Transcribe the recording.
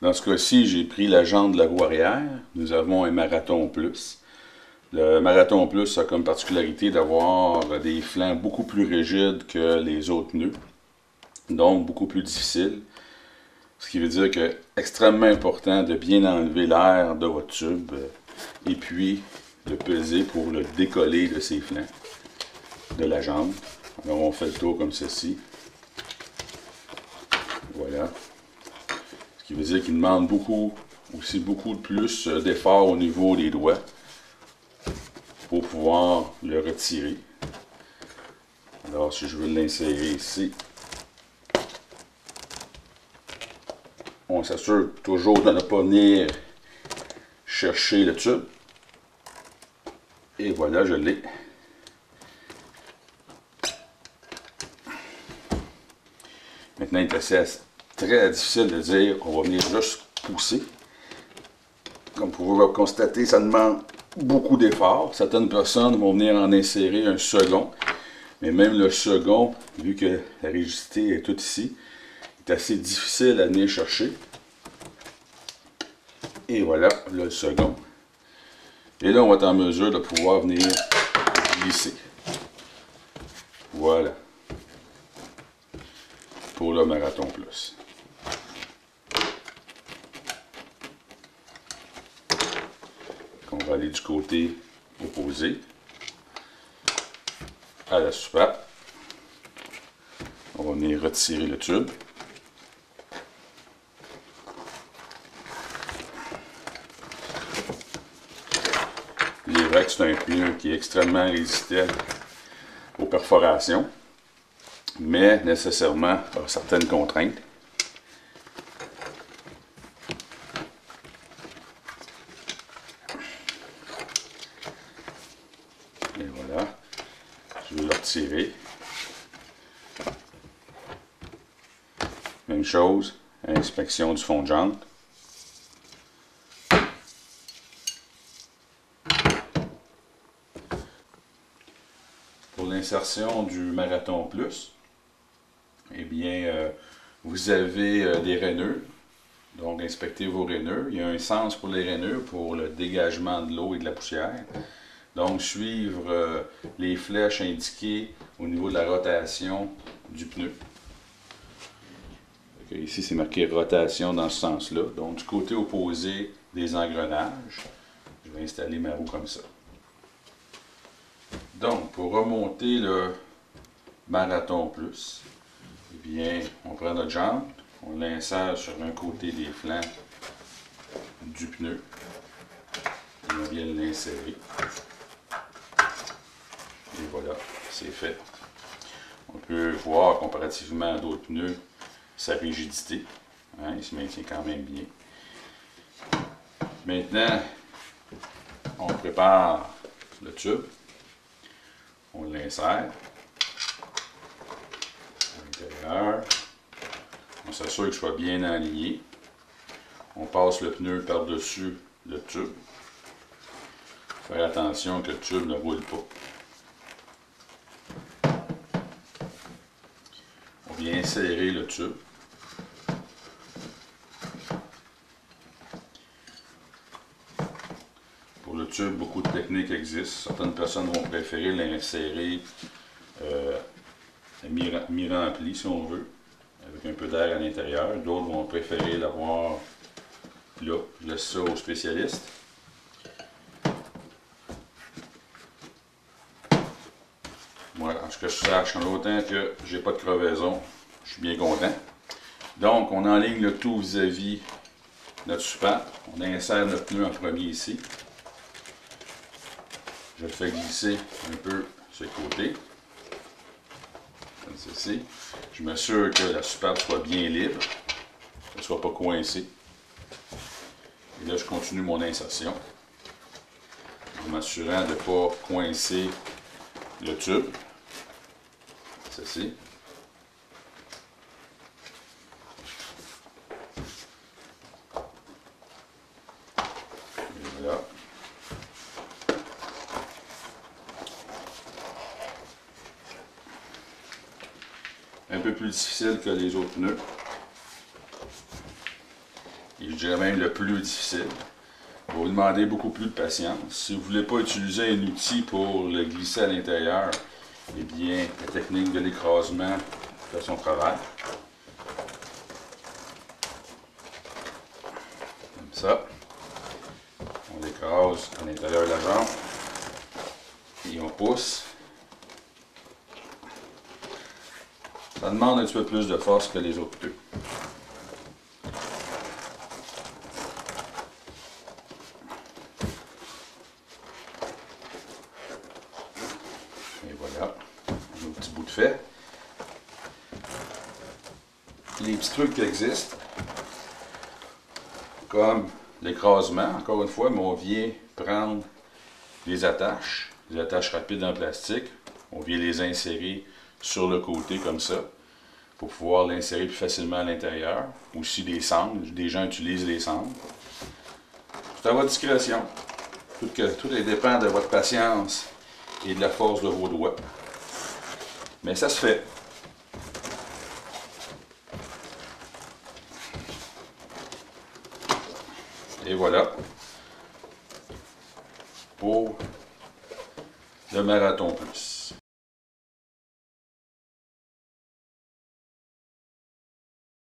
Dans ce cas-ci, j'ai pris la jambe de la roue arrière. Nous avons un Marathon Plus. Le Marathon Plus a comme particularité d'avoir des flancs beaucoup plus rigides que les autres pneus, donc beaucoup plus difficiles. Ce qui veut dire que c'est extrêmement important de bien enlever l'air de votre tube et puis de peser pour le décoller de ses flancs de la jambe. Alors on fait le tour comme ceci. Voilà. Ce qui veut dire qu'il demande beaucoup de plus d'efforts au niveau des doigts pour pouvoir le retirer. Alors si je veux l'insérer ici, on s'assure toujours de ne pas venir chercher le tube. Et voilà, je l'ai. Maintenant, il est très difficile de dire, on va venir juste pousser. Comme vous pouvez constater, ça demande beaucoup d'efforts. Certaines personnes vont venir en insérer un second. Mais même le second, vu que la rigidité est toute ici, est assez difficile à venir chercher. Et voilà le second. Et là, on va être en mesure de pouvoir venir glisser. Voilà. Pour le Marathon Plus. On va aller du côté opposé à la soupape. On va venir retirer le tube. Il est vrai que c'est un pneu qui est extrêmement résistant aux perforations, mais nécessairement a certaines contraintes. Et voilà, je vais le retirer. Même chose, inspection du fond de jante. Pour l'insertion du Marathon Plus, eh bien, vous avez des rainures. Donc, inspectez vos rainures. Il y a un sens pour les rainures pour le dégagement de l'eau et de la poussière. Donc, suivre les flèches indiquées au niveau de la rotation du pneu. Okay, ici, c'est marqué rotation dans ce sens-là. Donc, du côté opposé des engrenages, je vais installer ma roue comme ça. Donc, pour remonter le Marathon Plus, eh bien, on prend notre jambe, on l'insère sur un côté des flancs du pneu et on vient l'insérer. Et voilà, c'est fait. On peut voir comparativement à d'autres pneus sa rigidité. Hein, il se maintient quand même bien. Maintenant, on prépare le tube. On l'insère à l'intérieur. On s'assure qu'il soit bien aligné. On passe le pneu par-dessus le tube. Faire attention que le tube ne roule pas. On vient insérer le tube. Pour le tube, beaucoup de techniques existent. Certaines personnes vont préférer l'insérer mi-rempli, si on veut, avec un peu d'air à l'intérieur. D'autres vont préférer l'avoir là. Je laisse ça aux spécialistes. Moi, en ce que je sache, autant que j'ai pas de crevaison, je suis bien content. Donc, on enligne le tout vis-à-vis notre soupape. On insère notre pneu en premier ici. Je le fais glisser un peu sur le côté, comme ceci. Je m'assure que la soupape soit bien libre, qu'elle ne soit pas coincée. Et là, je continue mon insertion, en m'assurant de ne pas coincer le tube. Ceci. Et voilà. Un peu plus difficile que les autres pneus. Et je je dirais même le plus difficile. Il va vous demander beaucoup plus de patience. Si vous ne voulez pas utiliser un outil pour le glisser à l'intérieur, eh bien, la technique de l'écrasement fait son travail. Comme ça. On l'écrase à l'intérieur de la jambe. Et on pousse. Ça demande un petit peu plus de force que les autres pneus. Et voilà, un petit bout de fait. Les petits trucs qui existent, comme l'écrasement, encore une fois, mais on vient prendre les attaches rapides en plastique, on vient les insérer sur le côté comme ça, pour pouvoir l'insérer plus facilement à l'intérieur. Aussi des sangles, des gens utilisent les sangles. C'est à votre discrétion. Tout dépend de votre patience et de la force de vos doigts. Mais ça se fait. Et voilà pour le Marathon Plus.